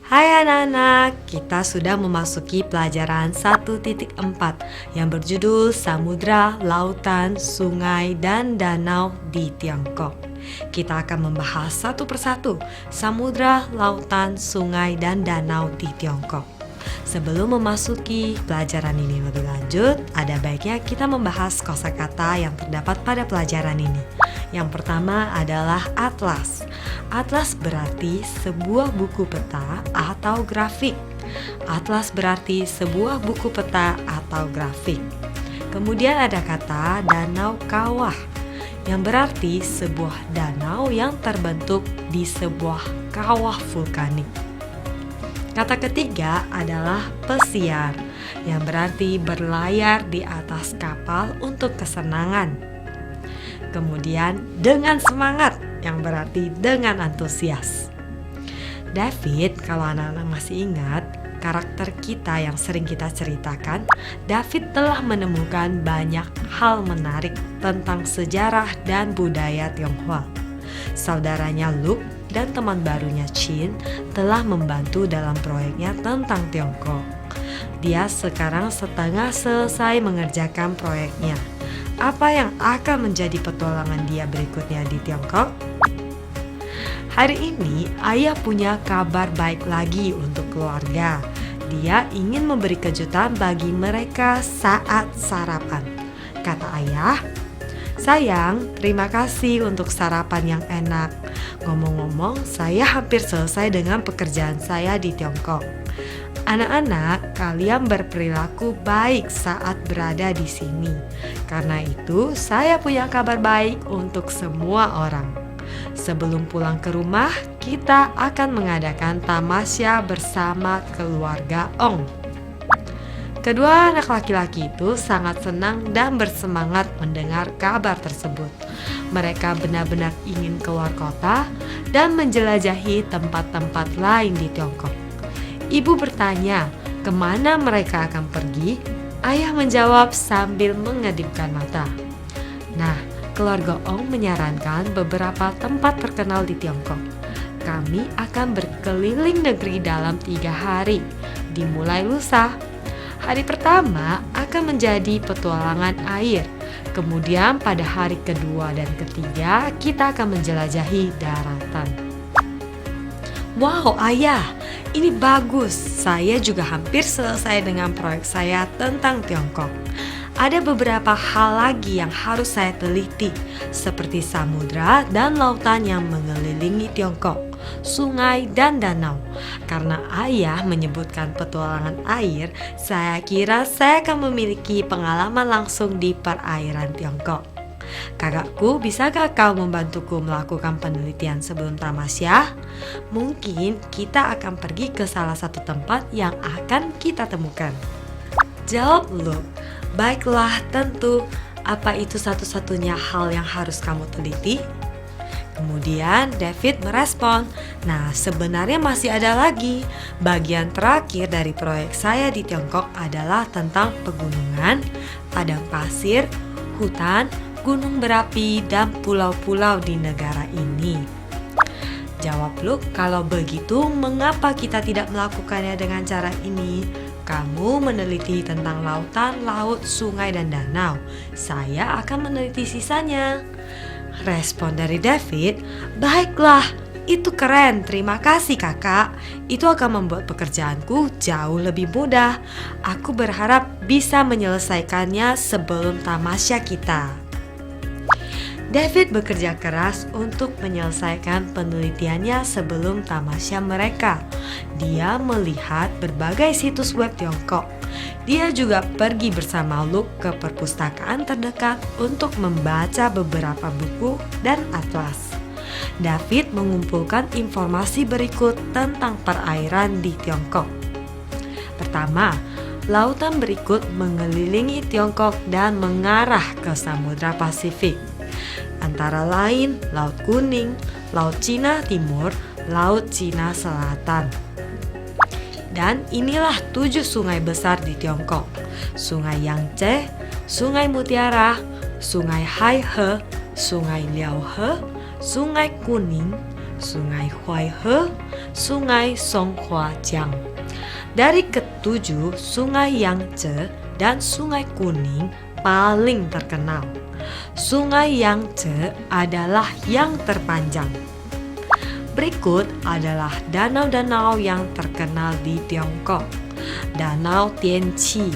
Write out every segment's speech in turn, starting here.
Hai anak-anak, kita sudah memasuki pelajaran 1.4 yang berjudul Samudra, Lautan, Sungai, dan Danau di Tiongkok. Kita akan membahas satu persatu samudra, lautan, sungai, dan danau di Tiongkok. Sebelum memasuki pelajaran ini lebih lanjut, ada baiknya kita membahas kosakata yang terdapat pada pelajaran ini. Yang pertama adalah atlas. Atlas berarti sebuah buku peta atau grafik. Atlas berarti sebuah buku peta atau grafik. Kemudian ada kata danau kawah, yang berarti sebuah danau yang terbentuk di sebuah kawah vulkanik. Kata ketiga adalah pesiar, yang berarti berlayar di atas kapal untuk kesenangan. Kemudian dengan semangat, yang berarti dengan antusias. David, kalau anak-anak masih ingat, karakter kita yang sering kita ceritakan, David telah menemukan banyak hal menarik tentang sejarah dan budaya Tionghoa. Saudaranya Luke dan teman barunya Chin telah membantu dalam proyeknya tentang Tiongkok. Dia sekarang setengah selesai mengerjakan proyeknya. Apa yang akan menjadi petualangan dia berikutnya di Tiongkok? Hari ini ayah punya kabar baik lagi untuk keluarga. Dia ingin memberi kejutan bagi mereka saat sarapan. Kata ayah, "Sayang, terima kasih untuk sarapan yang enak. Ngomong-ngomong, saya hampir selesai dengan pekerjaan saya di Tiongkok. Anak-anak, kalian berperilaku baik saat berada di sini. Karena itu, saya punya kabar baik untuk semua orang. Sebelum pulang ke rumah, kita akan mengadakan tamasya bersama keluarga Ong." Kedua anak laki-laki itu sangat senang dan bersemangat mendengar kabar tersebut. Mereka benar-benar ingin keluar kota dan menjelajahi tempat-tempat lain di Tiongkok. Ibu bertanya, kemana mereka akan pergi? Ayah menjawab sambil mengedipkan mata. Nah, keluarga Ong menyarankan beberapa tempat terkenal di Tiongkok. Kami akan berkeliling negeri dalam 3 hari, dimulai lusa. Hari pertama akan menjadi petualangan air. Kemudian pada hari kedua dan ketiga kita akan menjelajahi daratan. Wow, ayah, ini bagus. Saya juga hampir selesai dengan proyek saya tentang Tiongkok. Ada beberapa hal lagi yang harus saya teliti, seperti samudra dan lautan yang mengelilingi Tiongkok, sungai dan danau. Karena ayah menyebutkan petualangan air, saya kira saya akan memiliki pengalaman langsung di perairan Tiongkok. Kakakku, bisakah kau membantuku melakukan penelitian sebelum tamasya? Mungkin kita akan pergi ke salah satu tempat yang akan kita temukan. Jawab Luke, baiklah tentu. Apa itu satu-satunya hal yang harus kamu teliti? Kemudian David merespon, nah sebenarnya masih ada lagi. Bagian terakhir dari proyek saya di Tiongkok adalah tentang pegunungan, padang pasir, hutan, gunung berapi, dan pulau-pulau di negara ini. Jawab Luke, kalau begitu mengapa kita tidak melakukannya dengan cara ini? Kamu meneliti tentang lautan, laut, sungai, dan danau. Saya akan meneliti sisanya. Respon dari David, baiklah, itu keren, terima kasih kakak. Itu akan membuat pekerjaanku jauh lebih mudah. Aku berharap bisa menyelesaikannya sebelum tamasya kita. David bekerja keras untuk menyelesaikan penelitiannya sebelum tamasya mereka. Dia melihat berbagai situs web Tiongkok. Dia juga pergi bersama Luke ke perpustakaan terdekat untuk membaca beberapa buku dan atlas. David mengumpulkan informasi berikut tentang perairan di Tiongkok. Pertama, lautan berikut mengelilingi Tiongkok dan mengarah ke Samudra Pasifik. Antara lain Laut Kuning, Laut Cina Timur, Laut Cina Selatan. Dan inilah 7 sungai besar di Tiongkok: Sungai Yangtze, Sungai Mutiara, Sungai Haihe, Sungai Liaohe, Sungai Kuning, Sungai Huaihe, Sungai Songhuajiang. Dari ketujuh, Sungai Yangtze dan Sungai Kuning paling terkenal. Sungai Yangtze adalah yang terpanjang. Berikut adalah danau-danau yang terkenal di Tiongkok. Danau Tianqi.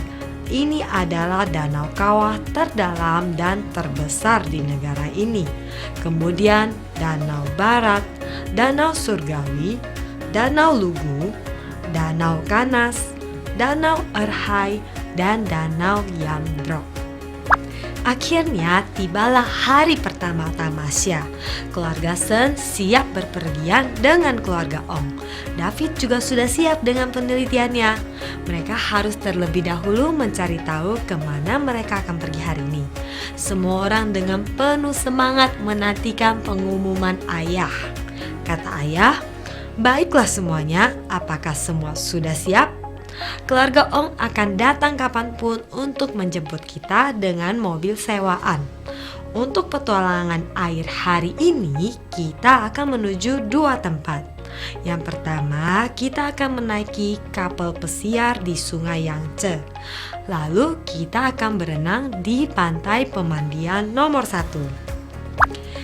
Ini adalah danau kawah terdalam dan terbesar di negara ini. Kemudian Danau Barat, Danau Surgawi, Danau Lugu, Danau Kanas, Danau Erhai, dan Danau Yamdrok. Akhirnya tibalah hari pertama tamasya. Keluarga Sen siap berpergian dengan keluarga Ong. David juga sudah siap dengan penelitiannya. Mereka harus terlebih dahulu mencari tahu kemana mereka akan pergi hari ini. Semua orang dengan penuh semangat menantikan pengumuman ayah. Kata ayah, "Baiklah semuanya, apakah semua sudah siap?" Keluarga Ong akan datang kapanpun untuk menjemput kita dengan mobil sewaan. Untuk petualangan air hari ini, kita akan menuju dua tempat. Yang pertama, kita akan menaiki kapal pesiar di Sungai Yangtze. Lalu kita akan berenang di pantai pemandian nomor 1.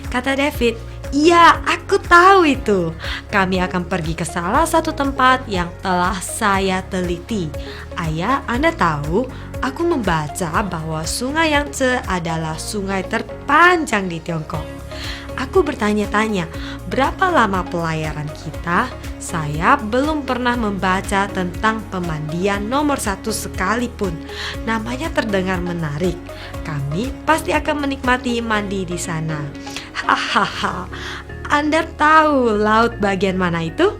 Kata David, "Iya, aku tahu itu. Kami akan pergi ke salah satu tempat yang telah saya teliti. Ayah, Anda tahu, aku membaca bahwa Sungai Yangtze adalah sungai terpanjang di Tiongkok. Aku bertanya-tanya, berapa lama pelayaran kita? Saya belum pernah membaca tentang pemandian nomor 1 sekalipun. Namanya terdengar menarik. Kami pasti akan menikmati mandi di sana." Hahaha, Anda tahu laut bagian mana itu?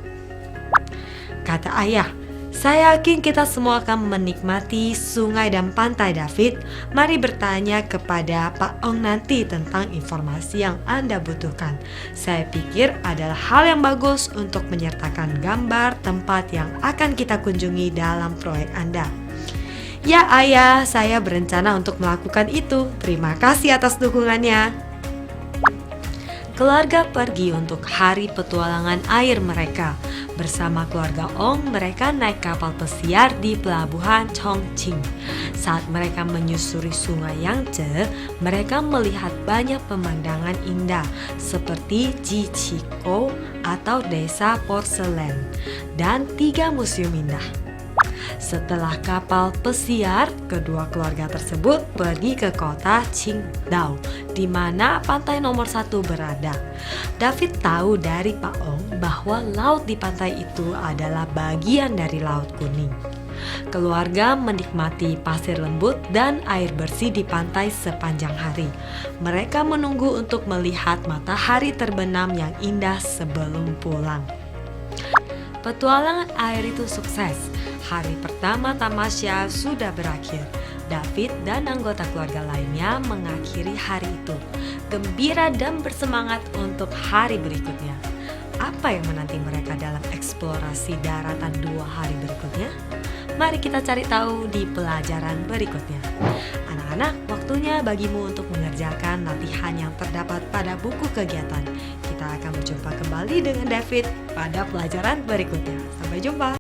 Kata ayah, "Saya yakin kita semua akan menikmati sungai dan pantai, David. Mari bertanya kepada Pak Ong nanti tentang informasi yang Anda butuhkan. Saya pikir adalah hal yang bagus untuk menyertakan gambar tempat yang akan kita kunjungi dalam proyek Anda." "Ya ayah, saya berencana untuk melakukan itu. Terima kasih atas dukungannya." Keluarga pergi untuk hari petualangan air mereka. Bersama keluarga Ong, mereka naik kapal pesiar di pelabuhan Chongqing. Saat mereka menyusuri Sungai Yangtze, mereka melihat banyak pemandangan indah seperti Jiqikou atau Desa Porselen dan 3 museum indah. Setelah kapal pesiar, kedua keluarga tersebut pergi ke kota Qingdao, di mana pantai nomor 1 berada. David tahu dari Pak Ong bahwa laut di pantai itu adalah bagian dari Laut Kuning. Keluarga menikmati pasir lembut dan air bersih di pantai sepanjang hari. Mereka menunggu untuk melihat matahari terbenam yang indah sebelum pulang. Petualangan air itu sukses. Hari pertama tamasya sudah berakhir. David dan anggota keluarga lainnya mengakhiri hari itu, gembira dan bersemangat untuk hari berikutnya. Apa yang menanti mereka dalam eksplorasi daratan 2 hari berikutnya? Mari kita cari tahu di pelajaran berikutnya. Anak-anak, waktunya bagimu untuk mengerjakan latihan yang terdapat pada buku kegiatan. Kita akan berjumpa kembali dengan David pada pelajaran berikutnya. Sampai jumpa.